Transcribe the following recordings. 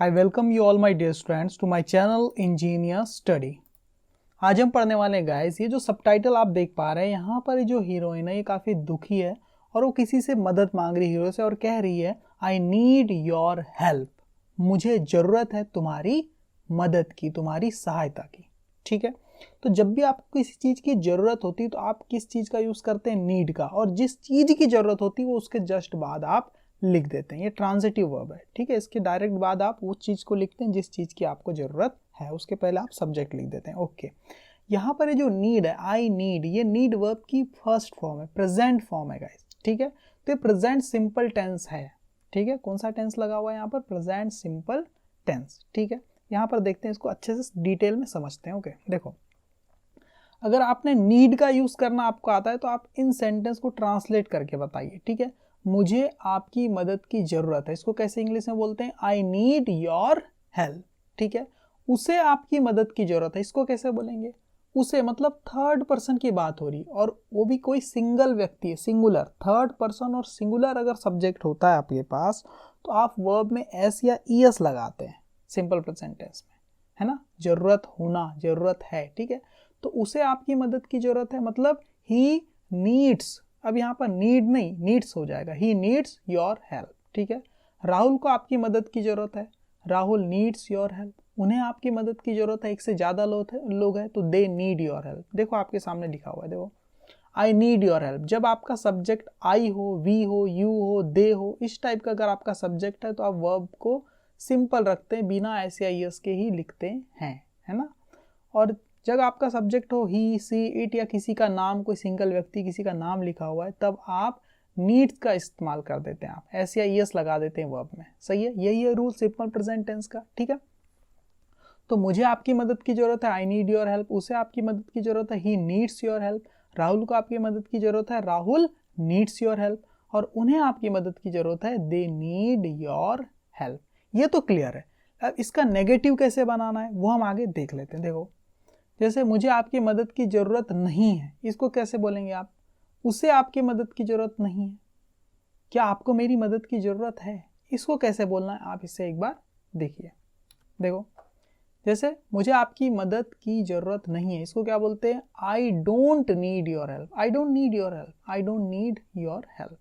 I welcome you all my dear students to my channel engineer study. आज हम पढ़ने वाले हैं गाइस, ये जो सबटाइटल आप देख पा रहे हैं यहाँ पर जो हीरोइन है ये काफ़ी दुखी है और वो किसी से मदद मांग रही है हीरो से और कह रही है आई नीड योर हेल्प, मुझे ज़रूरत है तुम्हारी मदद की, तुम्हारी सहायता की। ठीक है, तो जब भी आपको किसी चीज़ की ज़रूरत होती है तो आप किस चीज़ का यूज़ करते हैं? नीड का। और जिस चीज़ की ज़रूरत होती है वो उसके जस्ट बाद आप लिख देते हैं। ये ट्रांजिटिव वर्ब है। ठीक है, इसके डायरेक्ट बाद आप उस चीज़ को लिखते हैं जिस चीज़ की आपको ज़रूरत है, उसके पहले आप सब्जेक्ट लिख देते हैं। ओके, यहाँ पर ये जो नीड है, आई नीड, ये नीड वर्ब की फर्स्ट फॉर्म है, प्रेजेंट फॉर्म है गाइस। ठीक है, तो ये प्रेजेंट सिंपल टेंस है। ठीक है, कौन सा टेंस लगा हुआ है यहाँ पर? Present simple tense. ठीक है, यहाँ पर देखते हैं, इसको अच्छे से डिटेल में समझते हैं। ओके, देखो, अगर आपने नीड का यूज़ करना आपको आता है तो आप इन सेंटेंस को ट्रांसलेट करके बताइए। ठीक है, मुझे आपकी मदद की ज़रूरत है, इसको कैसे इंग्लिश में बोलते हैं? I need your help. ठीक है, उसे आपकी मदद की ज़रूरत है, इसको कैसे बोलेंगे? उसे मतलब थर्ड पर्सन की बात हो रही, और वो भी कोई सिंगल व्यक्ति है, सिंगुलर। थर्ड पर्सन और सिंगुलर अगर सब्जेक्ट होता है आपके पास तो आप वर्ब में एस या ईएस लगाते हैं सिंपल प्रेजेंट टेंस में, है ना? ज़रूरत होना, ज़रूरत है। ठीक है, तो उसे आपकी मदद की ज़रूरत है, मतलब ही नीड्स। अब यहाँ पर नीड नहीं, नीड्स हो जाएगा, ही नीड्स योर हेल्प। ठीक है, राहुल को आपकी मदद की ज़रूरत है, राहुल नीड्स योर हेल्प। उन्हें आपकी मदद की ज़रूरत है, एक से ज़्यादा लोग हैं तो दे नीड योर हेल्प। देखो आपके सामने लिखा हुआ है, देखो आई नीड योर हेल्प। जब आपका सब्जेक्ट आई हो, वी हो, यू हो, दे हो, इस टाइप का अगर आपका सब्जेक्ट है तो आप वर्ब को सिंपल रखते हैं, बिना एस या ईएस के ही लिखते हैं, है ना? और जब आपका सब्जेक्ट हो ही, सी, इट या किसी का नाम, कोई सिंगल व्यक्ति किसी का नाम लिखा हुआ है, तब आप नीड्स का इस्तेमाल कर देते हैं, आप एस या ईएस लगा देते हैं वर्ब में। सही है, यही है रूल सिंपल प्रेजेंट टेंस का। ठीक है, तो मुझे आपकी मदद की जरूरत है, आई नीड योर हेल्प। उसे आपकी मदद की जरूरत है, he needs your help. Rahul को आपकी मदद की जरूरत है, राहुल नीड्स योर हेल्प। और उन्हें आपकी मदद की जरूरत है, दे नीड योर हेल्प। ये तो क्लियर है। अब इसका नेगेटिव कैसे बनाना है वो हम आगे देख लेते हैं। देखो, जैसे मुझे आपकी मदद की ज़रूरत नहीं है, इसको कैसे बोलेंगे आप? उसे आपकी मदद की ज़रूरत नहीं है, क्या आपको मेरी मदद की ज़रूरत है? इसको कैसे बोलना है आप इसे एक बार देखिए। देखो, जैसे मुझे आपकी मदद की ज़रूरत नहीं है, इसको क्या बोलते हैं? I don't need your help. I don't need your help, I don't need your help.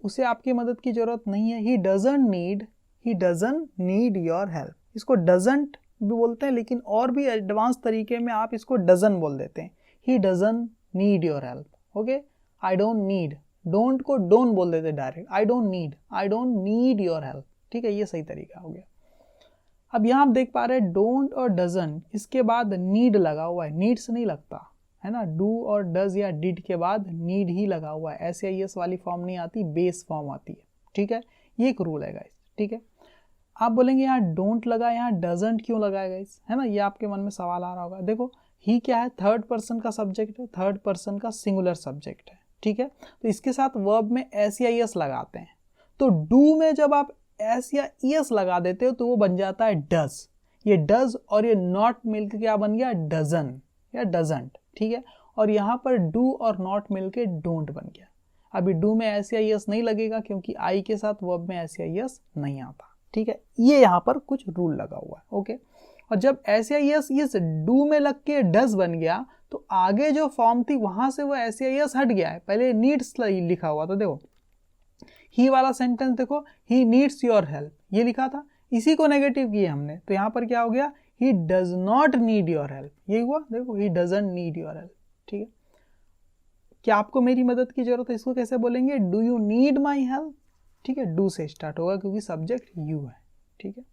उसे आपकी मदद की ज़रूरत नहीं है, he doesn't need your help. इसको डजंट भी बोलते हैं, लेकिन और भी एडवांस तरीके में आप इसको डजन बोल देते हैं, he doesn't need your help. Okay, I don't need, don't को डोंट बोल देते direct, I don't need your help. ठीक है, ये सही तरीका हो गया। अब यहाँ आप देख पा रहे हैं डोंट और डजंट, इसके बाद नीड लगा हुआ है, नीड्स नहीं लगता है ना। डू और डज या डिड के बाद नीड ही लगा हुआ है, एस या ईएस वाली फॉर्म नहीं आती, बेस फॉर्म आती है। ठीक है, ये एक रूल है गाइस। ठीक है, आप बोलेंगे यहाँ डोंट लगा, यहाँ डजंट क्यों लगाएगा इस, है ना? ये आपके मन में सवाल आ रहा होगा। देखो, ही क्या है? थर्ड पर्सन का सब्जेक्ट है, थर्ड पर्सन का सिंगुलर सब्जेक्ट है। ठीक है, तो इसके साथ वर्ब में एस या ईएस लगाते हैं, तो डू में जब आप एस या ईएस लगा देते हो तो वो बन जाता है डज। ये डज और ये नॉट मिलकर क्या बन गया? डजन या डजंट। ठीक है, और यहाँ पर डू और नॉट मिलकर डोंट बन गया। अभी डू में एस या ईएस नहीं लगेगा क्योंकि आई के साथ वर्ब में एस या ईएस नहीं आता। ठीक है, ये यहाँ पर कुछ रूल लगा हुआ है। ओके, और जब एस या ईएस इस डू में लग के डज बन गया तो आगे जो फॉर्म थी वहां से वो एस या ईएस हट गया है, पहले नीड्स लिखा हुआ था। देखो, ही वाला सेंटेंस देखो, ही नीड्स योर हेल्प, ये लिखा था, इसी को नेगेटिव किया हमने, तो यहाँ पर क्या हो गया? He does not need your help, ये हुआ। देखो, he doesn't need your help. ठीक है, क्या आपको मेरी मदद की जरूरत है? इसको कैसे बोलेंगे? Do you need my help. ठीक है, डू से स्टार्ट होगा क्योंकि सब्जेक्ट यू है। ठीक है,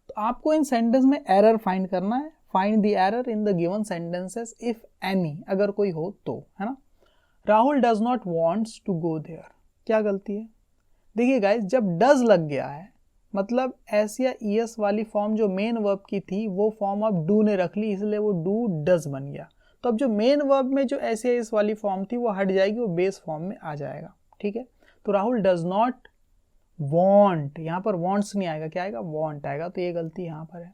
तो आपको इन सेंटेंस में एरर फाइंड करना है। Find the error in the given sentences if any, अगर कोई हो तो, है ना? Rahul does not wants to go there, क्या गलती है? देखिए गाइस, जब डज लग गया है मतलब एस या ईएस वाली फॉर्म जो मेन वर्ब की थी वो फॉर्म अब डू ने रख ली, इसलिए वो डू डज बन गया। तो अब जो मेन वर्ब में जो एस या ईएस वाली फॉर्म थी वो हट जाएगी, वो बेस फॉर्म में आ जाएगा। ठीक है, तो राहुल डज नॉट वॉन्ट, यहाँ पर वॉन्ट्स नहीं आएगा, क्या आएगा? वॉन्ट आएगा, तो ये गलती यहाँ पर है।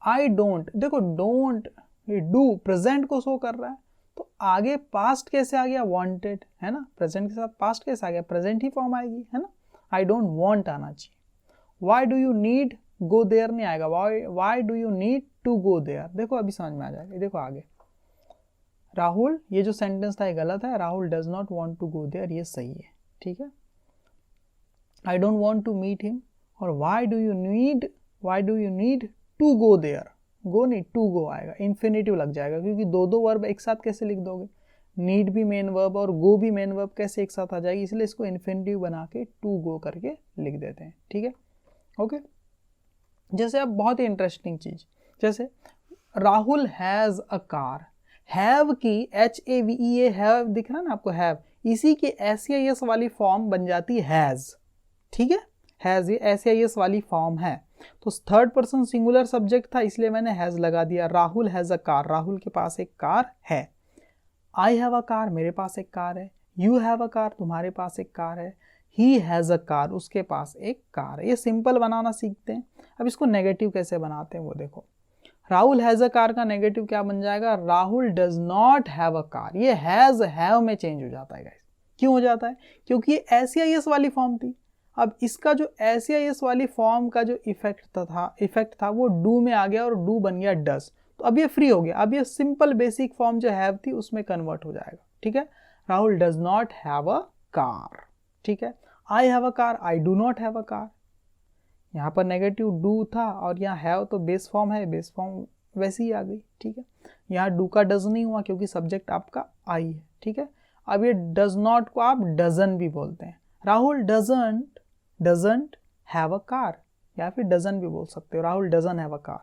आई डोंट, देखो डोंट डू प्रेजेंट को शो कर रहा है, तो आगे पास्ट कैसे आ गया? वांटेड, है ना? प्रेजेंट के साथ पास्ट कैसे आ गया? प्रेजेंट ही फॉर्म आएगी, है ना? आई डोंट वांट आना चाहिए। Why do you need go there नहीं आएगा, why do you need to go there. देखो अभी समझ में आ जाएगा। देखो आगे, राहुल, ये जो सेंटेंस था ये गलत है, Rahul does not want to go there, ये सही है, ठीक है। I don't want to meet him, और why do you need to go there, go नहीं टू गो आएगा, इन्फिनेटिव लग जाएगा, क्योंकि दो दो वर्ब एक साथ कैसे लिख दोगे, नीड भी मेन वर्ब और गो भी मेन वर्ब कैसे एक साथ आ जाएगी, इसलिए इसको इन्फिनेटिव बना के टू गो करके लिख देते हैं, ठीक है, ओके। जैसे अब बहुत ही इंटरेस्टिंग चीज, जैसे Rahul has a car, have की HAVE हैव दिख रहा है ना आपको, हैव, इसी की SAIS वाली फॉर्म बन जाती हैज, ठीक है, हैज ये SAIS वाली फॉर्म है, तो थर्ड पर्सन सिंगुलर सब्जेक्ट था इसलिए मैंने हैज लगा दिया। Rahul has a car, Rahul के पास एक कार है। आई हैव अ कार, मेरे पास एक कार है। यू हैव अ कार, तुम्हारे पास एक कार है। ही हैज अ कार, उसके पास एक कार है। ये सिंपल बनाना सीखते हैं। अब इसको नेगेटिव कैसे बनाते हैं वो देखो। राहुल हैज अ कार का नेगेटिव क्या बन जाएगा, Rahul does not have a car. ये हैज हैव में चेंज हो जाता है गाइस। क्यों हो जाता है, क्योंकि ये SAIS वाली फॉर्म थी। अब इसका जो SAIS वाली फॉर्म का जो इफेक्ट था वो डू में आ गया और डू बन गया डज, तो अब ये फ्री हो गया। अब ये सिंपल बेसिक फॉर्म जो हैव थी उसमें कन्वर्ट हो जाएगा, ठीक है। Rahul does not have a car, ठीक है। I have a car, I do not have a car. यहाँ पर नेगेटिव डू था और यहाँ हैव तो बेस फॉर्म है, बेस फॉर्म वैसी ही आ गई, ठीक है। यहाँ डू का डज नहीं हुआ क्योंकि सब्जेक्ट आपका आई है, ठीक है। अब ये डज नॉट को आप डजन भी बोलते हैं। Rahul doesn't have a car, या फिर डजन भी बोल सकते हो, Rahul doesn't have a car.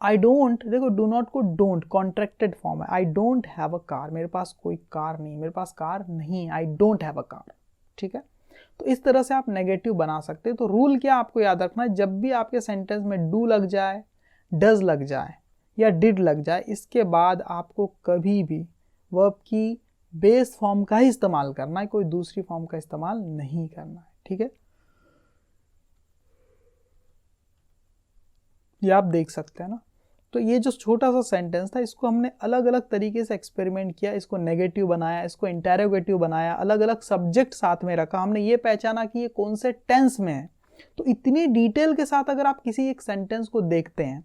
I don't, देखो डू नॉट को डोंट कॉन्ट्रैक्टेड फॉर्म है। I don't have a car, मेरे पास कोई कार नहीं, मेरे पास कार नहीं, I don't have a car, ठीक है। तो इस तरह से आप नेगेटिव बना सकते हैं। तो रूल क्या आपको याद रखना है, जब भी आपके सेंटेंस में डू लग जाए, डज लग जाए या डिड लग जाए, इसके बाद आपको कभी भी वर्ब की बेस फॉर्म का ही इस्तेमाल करना है, कोई दूसरी फॉर्म का इस्तेमाल नहीं करना है, ठीक है। ये आप देख सकते हैं ना। तो ये जो छोटा सा सेंटेंस था इसको हमने अलग अलग तरीके से एक्सपेरिमेंट किया, इसको नेगेटिव बनाया, इसको इंटेरोगेटिव बनाया, अलग अलग सब्जेक्ट साथ में रखा, हमने ये पहचाना कि ये कौन से टेंस में है। तो इतनी डिटेल के साथ अगर आप किसी एक सेंटेंस को देखते हैं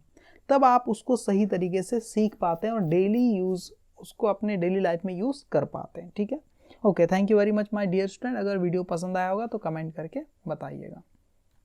तब आप उसको सही तरीके से सीख पाते हैं और डेली यूज उसको अपने डेली लाइफ में यूज कर पाते हैं, ठीक है। Okay, thank you very much my dear student. अगर वीडियो पसंद आया होगा तो कमेंट करके बताइएगा।